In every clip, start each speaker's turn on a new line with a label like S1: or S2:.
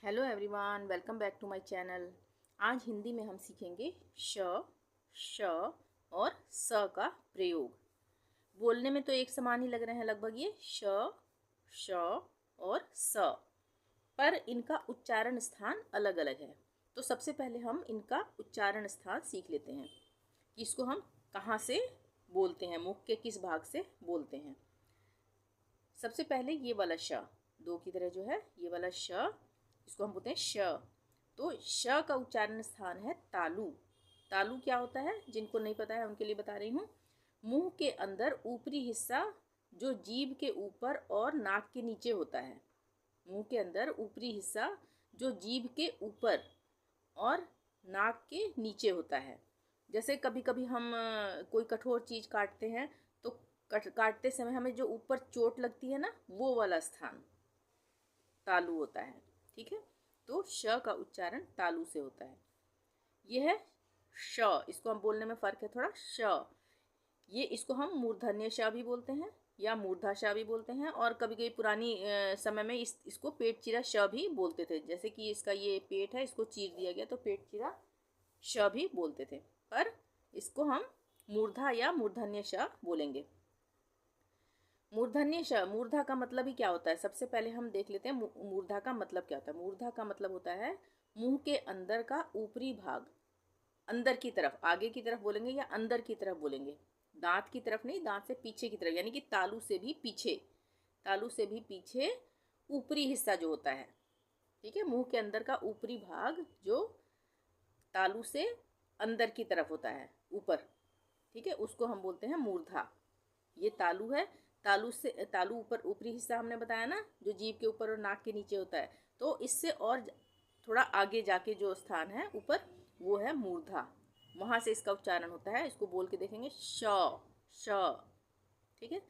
S1: Hello everyone, welcome back to my channel. आज हिंदी में हम सीखेंगे श, श और स का प्रयोग। बोलने में तो एक समान ही लग रहे हैं लगभग ये श, श और स, पर इनका उच्चारण स्थान अलग अलग है। तो सबसे पहले हम इनका उच्चारण स्थान सीख लेते हैं कि इसको हम कहाँ से बोलते हैं, मुख के किस भाग से बोलते हैं। सबसे पहले ये वाला श, दो की तरह जो है ये वाला श, इसको हम बोलते हैं श। तो श का उच्चारण स्थान है तालु। तालु क्या होता है, जिनको नहीं पता है उनके लिए बता रही हूँ। मुंह के अंदर ऊपरी हिस्सा जो जीभ के ऊपर और नाक के नीचे होता है। मुंह के अंदर ऊपरी हिस्सा जो जीभ के ऊपर और नाक के नीचे होता है। जैसे कभी कभी हम कोई कठोर चीज़ काटते हैं तो काटते समय हमें जो ऊपर चोट लगती है ना, वो वाला स्थान तालु होता है। ठीक है, तो श का उच्चारण तालु से होता है। यह है श, इसको हम बोलने में फ़र्क है थोड़ा। श ये इसको हम मूर्धन्य श भी बोलते हैं या मूर्धा श भी बोलते हैं, और कभी कभी पुरानी समय में इसको पेट चीरा श भी बोलते थे। जैसे कि इसका ये पेट है, इसको चीर दिया गया तो पेट चीरा श भी बोलते थे, पर इसको हम मूर्धा या मूर्धन्य श बोलेंगे। मूर्धन्य श, मूर्धा का मतलब ही क्या होता है, सबसे पहले हम देख लेते हैं मूर्धा का मतलब क्या होता है। मूर्धा का मतलब होता है मुंह के अंदर का ऊपरी भाग, अंदर की तरफ, आगे की तरफ बोलेंगे या अंदर की तरफ बोलेंगे, दांत की तरफ नहीं, दांत से पीछे की तरफ, यानी कि तालू से भी पीछे, तालू से भी पीछे ऊपरी हिस्सा जो होता है। ठीक है, मुंह के अंदर का ऊपरी भाग जो तालू से अंदर की तरफ होता है, ऊपर। ठीक है, उसको हम बोलते हैं मूर्धा। ये तालू है, तालू ऊपर ऊपरी हिस्सा हमने बताया ना, जो जीभ के ऊपर और नाक के नीचे होता है। तो इससे और थोड़ा आगे जाके जो स्थान है ऊपर, वो है मूर्धा। वहाँ से इसका उच्चारण होता है। इसको बोल के देखेंगे श, श। ठीक है,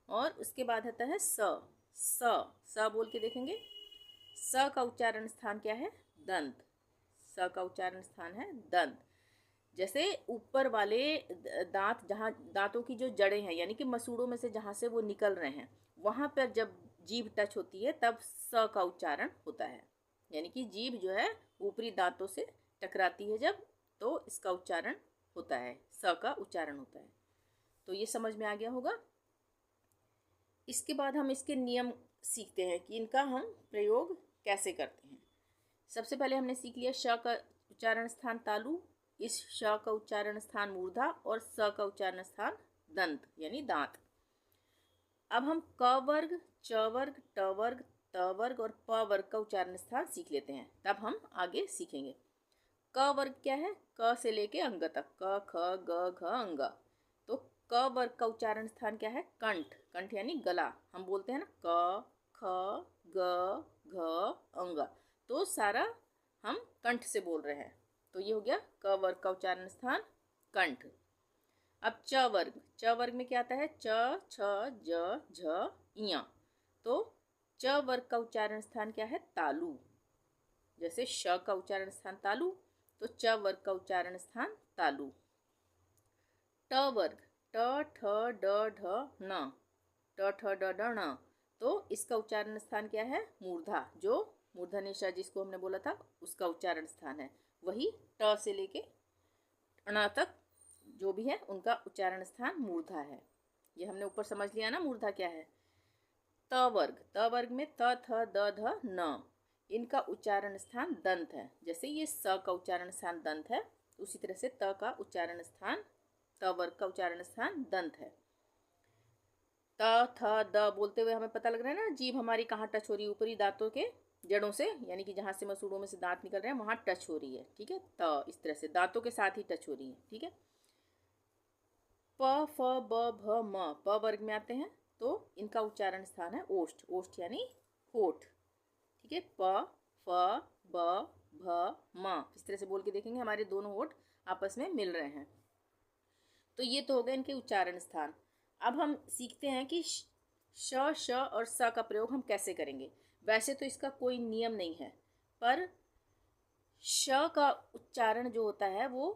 S1: और उसके बाद आता है स, स बोल के देखेंगे। स का उच्चारण स्थान क्या है, दंत। स का उच्चारण स्थान है दंत। जैसे ऊपर वाले दांत, जहाँ दांतों की जो जड़ें हैं, यानी कि मसूड़ों में से जहाँ से वो निकल रहे हैं, वहाँ पर जब जीभ टच होती है तब स का उच्चारण होता है। यानी कि जीभ जो है ऊपरी दांतों से टकराती है जब, तो इसका उच्चारण होता है, स का उच्चारण होता है। तो ये समझ में आ गया होगा। इसके बाद हम इसके नियम सीखते हैं कि इनका हम प्रयोग कैसे करते हैं। सबसे पहले हमने सीख लिया श का उच्चारण स्थान तालु, इस श का उच्चारण स्थान मूर्धा और स का उच्चारण स्थान दंत यानी दांत। अब हम क वर्ग, च वर्ग, ट वर्ग, त वर्ग और प वर्ग का उच्चारण स्थान सीख लेते हैं, तब हम आगे सीखेंगे। क वर्ग क्या है, क से लेके अंग तक, क ख ग घ अंग। तो क वर्ग का उच्चारण स्थान क्या है, कंठ। कंठ यानी गला, हम बोलते हैं ना क ख ग घ अंग, तो सारा हम कंठ से बोल रहे हैं। तो ये हो गया क वर्ग का उच्चारण स्थान कंठ। अब च वर्ग, च वर्ग में क्या आता है, च छ ज झ इया। तो च वर्ग का उच्चारण स्थान क्या है, तालु। जैसे श का उच्चारण स्थान तालु, तो च वर्ग का उच्चारण स्थान तालु। ट वर्ग, ट ठ ड ढ न, ट ठ ड ढ न, तो इसका उच्चारण स्थान क्या है, मूर्धा। जो मूर्धन्य श जिसको हमने बोला था, उसका उच्चारण स्थान है वही। ट से लेके ण तक जो भी है उनका उच्चारण स्थान मूर्धा है। ये हमने ऊपर समझ लिया ना मूर्धा क्या है। त वर्ग, त वर्ग में त थ द ध न, इनका उच्चारण स्थान दंत है। जैसे ये स का उच्चारण स्थान दंत है, उसी तरह से त का उच्चारण स्थान, त वर्ग का उच्चारण स्थान दंत है। त थ द बोलते हुए हमें पता लग रहा है ना, जीभ हमारी कहाँ टच हो रही है, ऊपरी दांतों के जड़ों से, यानी कि जहाँ से मसूड़ों में से दांत निकल रहे हैं वहाँ टच हो रही है। ठीक है, त इस तरह से दांतों के साथ ही टच हो रही है। ठीक है, प फ ब भ म प वर्ग में आते हैं, तो इनका उच्चारण स्थान है ओष्ठ। ओष्ठ यानी होठ। ठीक है, प फ ब भ म, इस तरह से बोल के देखेंगे हमारे दोनों होठ आपस में मिल रहे हैं। तो ये तो हो गए इनके उच्चारण स्थान। अब हम सीखते हैं कि श, श और स का प्रयोग हम कैसे करेंगे। वैसे तो इसका कोई नियम नहीं है, पर श का उच्चारण जो होता है वो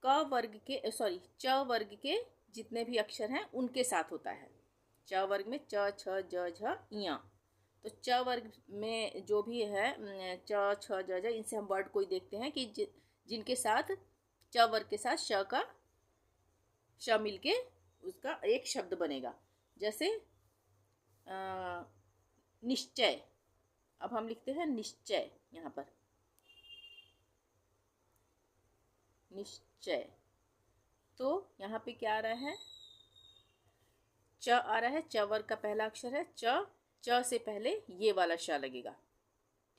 S1: क वर्ग के, सॉरी, च वर्ग के जितने भी अक्षर हैं उनके साथ होता है। च वर्ग में च छ ज झ इया, तो च वर्ग में जो भी है च छ ज ज, इनसे हम वर्ड कोई देखते हैं कि जिनके साथ च वर्ग के साथ श मिलके उसका एक शब्द बनेगा। जैसे निश्चय, अब हम लिखते हैं निश्चय, यहाँ पर निश्चय। तो यहाँ पे क्या आ रहा है, च आ रहा है, च वर्ग का पहला अक्षर है च से पहले ये वाला श लगेगा,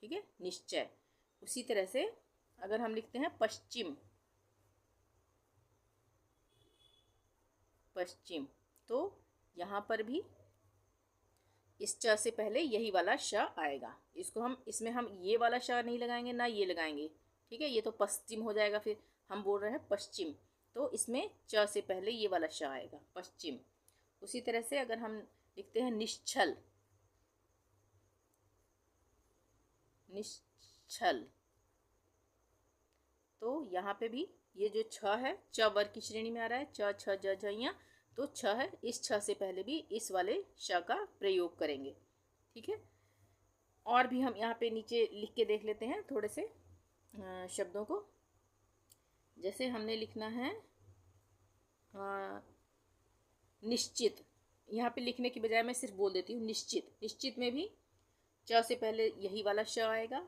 S1: ठीक है, निश्चय। उसी तरह से अगर हम लिखते हैं पश्चिम, पश्चिम, तो यहाँ पर भी इस च से पहले यही वाला श आएगा। इसमें हम ये वाला श नहीं लगाएंगे ना ये लगाएंगे, ठीक है, ये तो पश्चिम हो जाएगा। फिर हम बोल रहे हैं पश्चिम, तो इसमें च से पहले ये वाला श आएगा, पश्चिम। उसी तरह से अगर हम लिखते हैं निश्चल, निश्चल, तो यहाँ पे भी ये जो छ है च वर्ग की श्रेणी में आ रहा है, च छ ज झ ञ, तो छ है, इस छ से पहले भी इस वाले श का प्रयोग करेंगे, ठीक है। और भी हम यहाँ पे नीचे लिख के देख लेते हैं थोड़े से शब्दों को। जैसे हमने लिखना है निश्चित, यहाँ पे लिखने की बजाय मैं सिर्फ बोल देती हूँ निश्चित। निश्चित में भी च से पहले यही वाला श आएगा।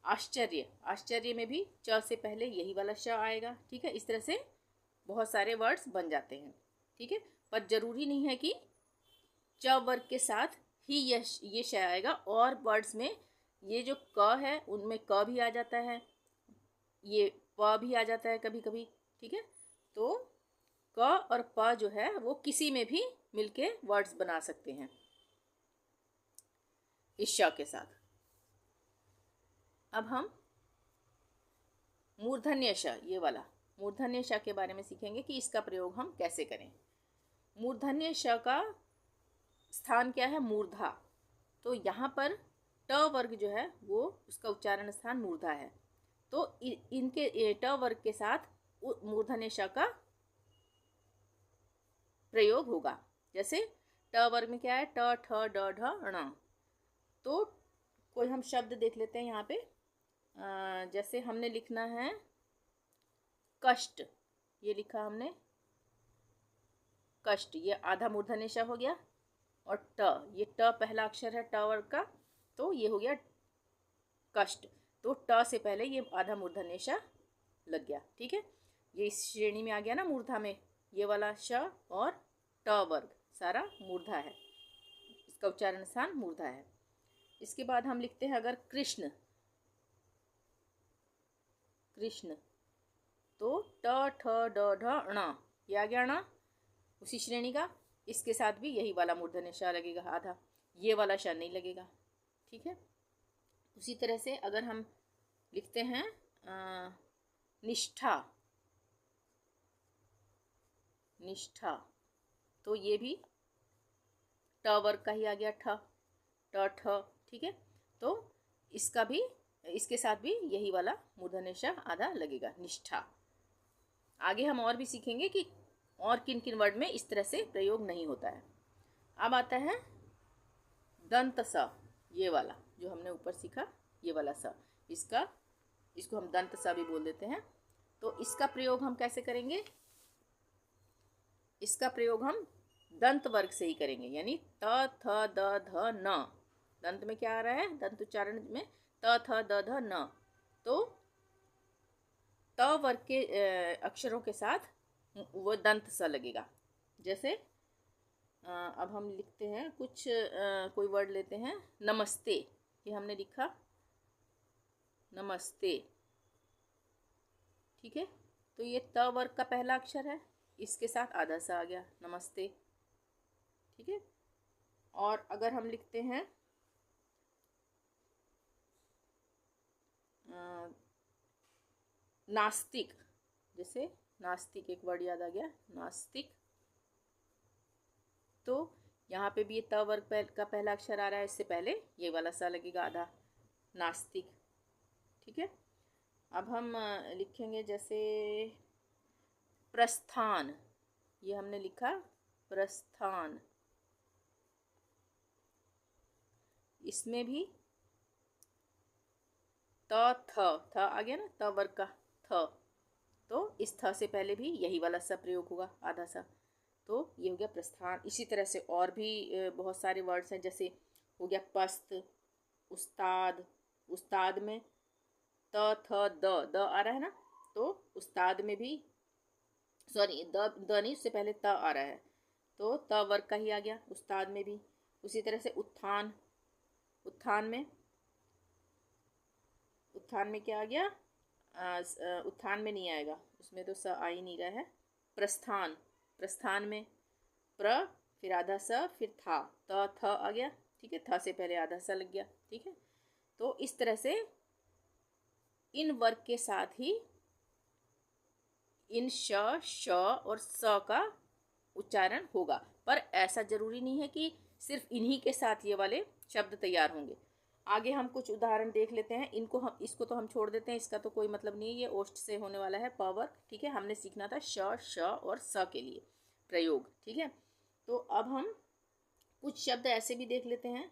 S1: आश्चर्य, आश्चर्य में भी च से पहले यही वाला श आएगा, ठीक है। इस तरह से बहुत सारे वर्ड्स बन जाते हैं, ठीक है। पर जरूरी नहीं है कि च वर्ग के साथ ही ये श आएगा। और वर्ड्स में ये जो क है उनमें क भी आ जाता है, ये प भी आ जाता है कभी कभी, ठीक है। तो क और प जो है वो किसी में भी मिलके वर्ड्स बना सकते हैं इस श के साथ। अब हम मूर्धन्य श, ये वाला मूर्धन्य श के बारे में सीखेंगे कि इसका प्रयोग हम कैसे करें। मूर्धन्य श का स्थान क्या है, मूर्धा। तो यहाँ पर ट वर्ग जो है वो उसका उच्चारण स्थान मूर्धा है। तो इनके ट वर्ग के साथ मूर्धन्य श का प्रयोग होगा। जैसे ट वर्ग में क्या है, ट ठ ड ढ ण। तो कोई हम शब्द देख लेते हैं यहाँ पे। जैसे हमने लिखना है कष्ट, ये लिखा हमने कष्ट, ये आधा मूर्धन्य श हो गया। और ट, ये ट पहला अक्षर है ट वर्ग का, तो ये हो गया कष्ट। तो ट से पहले ये आधा मूर्धन्य श लग गया, ठीक है। ये इस श्रेणी में आ गया ना मूर्धा में, ये वाला श और ट वर्ग सारा मूर्धा है, इसका उच्चारण स्थान मूर्धा है। इसके बाद हम लिखते हैं अगर कृष्ण, कृष्ण, तो ट ठ ड ढ ण, ये आ गया ण उसी श्रेणी का। इसके साथ भी यही वाला मूर्धन्य श लगेगा आधा, ये वाला श नहीं लगेगा, ठीक है। उसी तरह से अगर हम लिखते हैं निष्ठा, निष्ठा, तो ये भी ट वर्ग का ही आ गया, ठ ट ठ, ठीक है। तो इसका भी, इसके साथ भी यही वाला मूर्धन्य श आधा लगेगा, निष्ठा। आगे हम और भी सीखेंगे कि और किन किन वर्ड में इस तरह से प्रयोग नहीं होता है। अब आता है दंत स, ये वाला जो हमने ऊपर सीखा, ये वाला स, इसको हम दंत स भी बोल देते हैं। तो इसका प्रयोग हम कैसे करेंगे, इसका प्रयोग हम दंत वर्ग से ही करेंगे, यानी त थ द ध न। दंत में क्या आ रहा है, दंत उच्चारण में त थ द ध न। तो त वर्ग के अक्षरों के साथ वो दंत स लगेगा। जैसे अब हम लिखते हैं कुछ कोई वर्ड लेते हैं, नमस्ते, ये हमने लिखा नमस्ते, ठीक है। तो ये त वर्ग का पहला अक्षर है, इसके साथ आधा सा आ गया, नमस्ते, ठीक है। और अगर हम लिखते हैं नास्तिक, जैसे नास्तिक, एक वर्ड याद आ गया, नास्तिक, तो यहाँ पे भी ये त वर्ग का पहला अक्षर आ रहा है, इससे पहले ये वाला सा लगेगा आधा, नास्तिक, ठीक है। अब हम लिखेंगे जैसे प्रस्थान, ये हमने लिखा प्रस्थान, इसमें भी त थ आ गया ना, त वर्ग का थ, तो इस थ से पहले भी यही वाला सा प्रयोग होगा, आधा सा। तो ये हो गया प्रस्थान। इसी तरह से और भी बहुत सारे वर्ड्स हैं, जैसे हो गया पस्त, उस्ताद। उस्ताद में त थ द आ रहा है ना, तो उस्ताद में भी, सॉरी द नहीं, उससे पहले त आ रहा है, तो त वर्ग का ही आ गया उस्ताद में भी। उसी तरह से उत्थान, उत्थान में क्या आ गया, उत्थान में नहीं आएगा, उसमें तो स आ ही नहीं रहा है। प्रस्थान में प्र, फिर आधा स, फिर था, त थ आ गया, ठीक है, थ से पहले आधा सा लग गया, ठीक है। तो इस तरह से इन वर्ग के साथ ही इन श, श और स का उच्चारण होगा, पर ऐसा जरूरी नहीं है कि सिर्फ इन्हीं के साथ ये वाले शब्द तैयार होंगे। आगे हम कुछ उदाहरण देख लेते हैं। इसको तो हम छोड़ देते हैं, इसका तो कोई मतलब नहीं है, ये ओष्ठ से होने वाला है, प वर्ग, ठीक है। हमने सीखना था श, श और स के लिए प्रयोग, ठीक है। तो अब हम कुछ शब्द ऐसे भी देख लेते हैं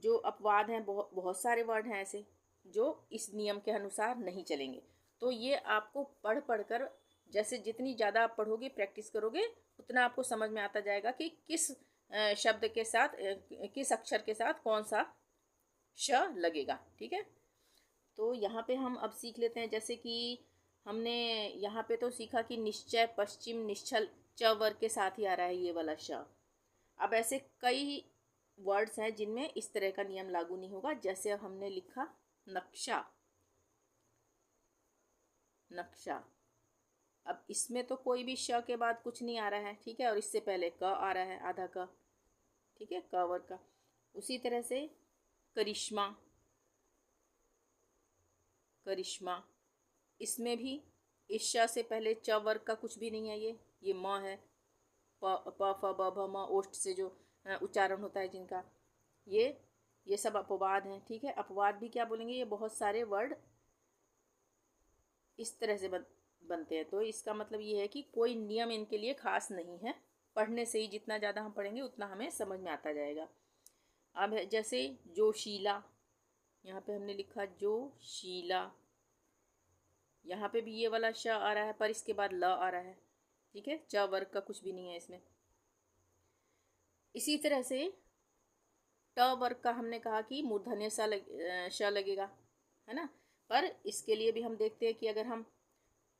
S1: जो अपवाद हैं। बहुत सारे वर्ड हैं ऐसे जो इस नियम के अनुसार नहीं चलेंगे। तो ये आपको पढ़ पढ़ कर, जैसे जितनी ज़्यादा आप पढ़ोगे, प्रैक्टिस करोगे, उतना आपको समझ में आता जाएगा कि किस शब्द के साथ, किस अक्षर के साथ कौन सा श लगेगा, ठीक है। तो यहाँ पे हम अब सीख लेते हैं, जैसे कि हमने यहाँ पे तो सीखा कि निश्चय, पश्चिम, निश्चल च वर्ग के साथ ही आ रहा है ये वाला श। अब ऐसे कई वर्ड्स हैं जिनमें इस तरह का नियम लागू नहीं होगा। जैसे हमने लिखा नक्शा, नक्शा, अब इसमें तो कोई भी श के बाद कुछ नहीं आ रहा है, ठीक है, और इससे पहले क आ रहा है, आधा क, ठीक है, क वर्ग का। उसी तरह से करिश्मा, करिश्मा, इसमें भी इस श से पहले च वर्ग का कुछ भी नहीं है, ये म है, प फ ब भ म ओष्ठ से जो उच्चारण होता है जिनका, ये सब अपवाद हैं, ठीक है। अपवाद भी क्या बोलेंगे, ये बहुत सारे वर्ड इस तरह से बनते हैं। तो इसका मतलब ये है कि कोई नियम इनके लिए खास नहीं है, पढ़ने से ही जितना ज़्यादा हम पढ़ेंगे उतना हमें समझ में आता जाएगा। अब जैसे जोशीला, यहाँ पे हमने लिखा जोशीला, यहाँ पे भी ये वाला श आ रहा है, पर इसके बाद ल आ रहा है, ठीक है, च वर्ग का कुछ भी नहीं है इसमें। इसी तरह से ट वर्ग का हमने कहा कि मूर्धन्य श लगेगा, है ना, पर इसके लिए भी हम देखते हैं कि अगर हम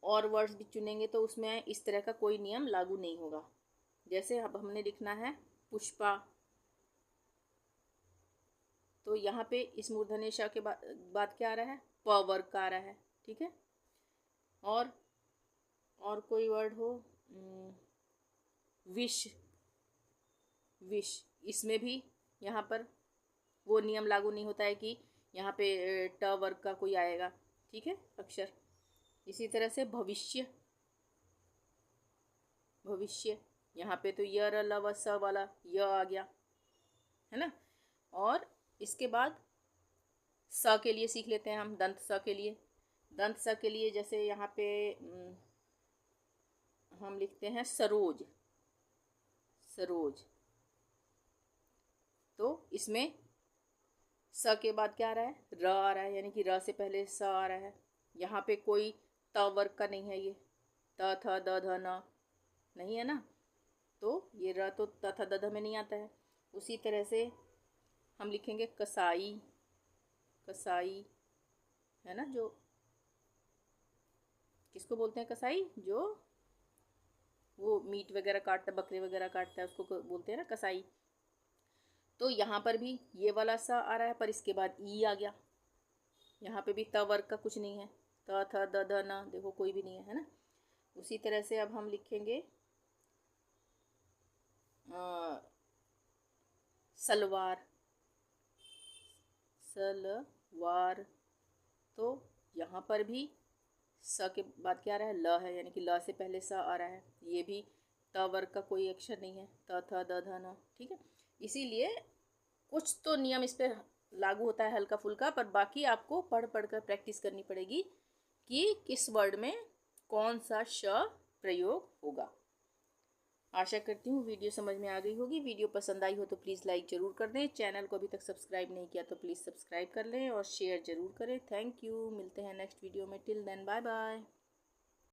S1: और वर्ड्स भी चुनेंगे तो उसमें इस तरह का कोई नियम लागू नहीं होगा। जैसे अब हमने लिखना है पुष्पा, तो यहाँ पे इस मूर्धन्य श के बाद क्या आ रहा है, प वर्ग का आ रहा है, ठीक है। और कोई वर्ड हो, विष, विष, इसमें भी यहाँ पर वो नियम लागू नहीं होता है कि यहाँ पे ट वर्ग का कोई आएगा, ठीक है, अक्षर। इसी तरह से भविष्य, भविष्य, यहाँ पे तो य र ल व स वाला य आ गया, है ना। और इसके बाद स के लिए सीख लेते हैं हम, दंत स के लिए। दंत स के लिए जैसे यहाँ पे हम लिखते हैं सरोज, सरोज, तो इसमें स के बाद क्या आ रहा है, र आ रहा है, यानी कि र से पहले स आ रहा है। यहाँ पे कोई त वर्ग का नहीं है, ये त थ द ध न नहीं है ना, तो ये र तो त थ द ध में नहीं आता है। उसी तरह से हम लिखेंगे कसाई, कसाई, है ना, जो किसको बोलते हैं कसाई, जो वो मीट वगैरह काटता है, बकरे वगैरह काटता है, उसको बोलते हैं ना कसाई। तो यहाँ पर भी ये वाला सा आ रहा है, पर इसके बाद ई आ गया। यहाँ पे भी त वर्ग का कुछ नहीं है, त थ द ध न, देखो कोई भी नहीं है ना। उसी तरह से अब हम लिखेंगे सलवार, सलवार, तो यहाँ पर भी स के बाद क्या आ रहा है, ल है, यानी कि ल से पहले स आ रहा है। ये भी त वर्ग का कोई अक्षर नहीं है, त थ द ध न, ठीक है। इसीलिए कुछ तो नियम इस पर लागू होता है हल्का फुल्का, पर बाकी आपको पढ़ पढ़ कर प्रैक्टिस करनी पड़ेगी कि किस वर्ड में कौन सा श प्रयोग होगा। आशा करती हूँ वीडियो समझ में आ गई होगी। वीडियो पसंद आई हो तो प्लीज़ लाइक ज़रूर कर दें। चैनल को अभी तक सब्सक्राइब नहीं किया तो प्लीज़ सब्सक्राइब कर लें और शेयर ज़रूर करें। Thank you. मिलते हैं नेक्स्ट वीडियो में। Till then bye bye.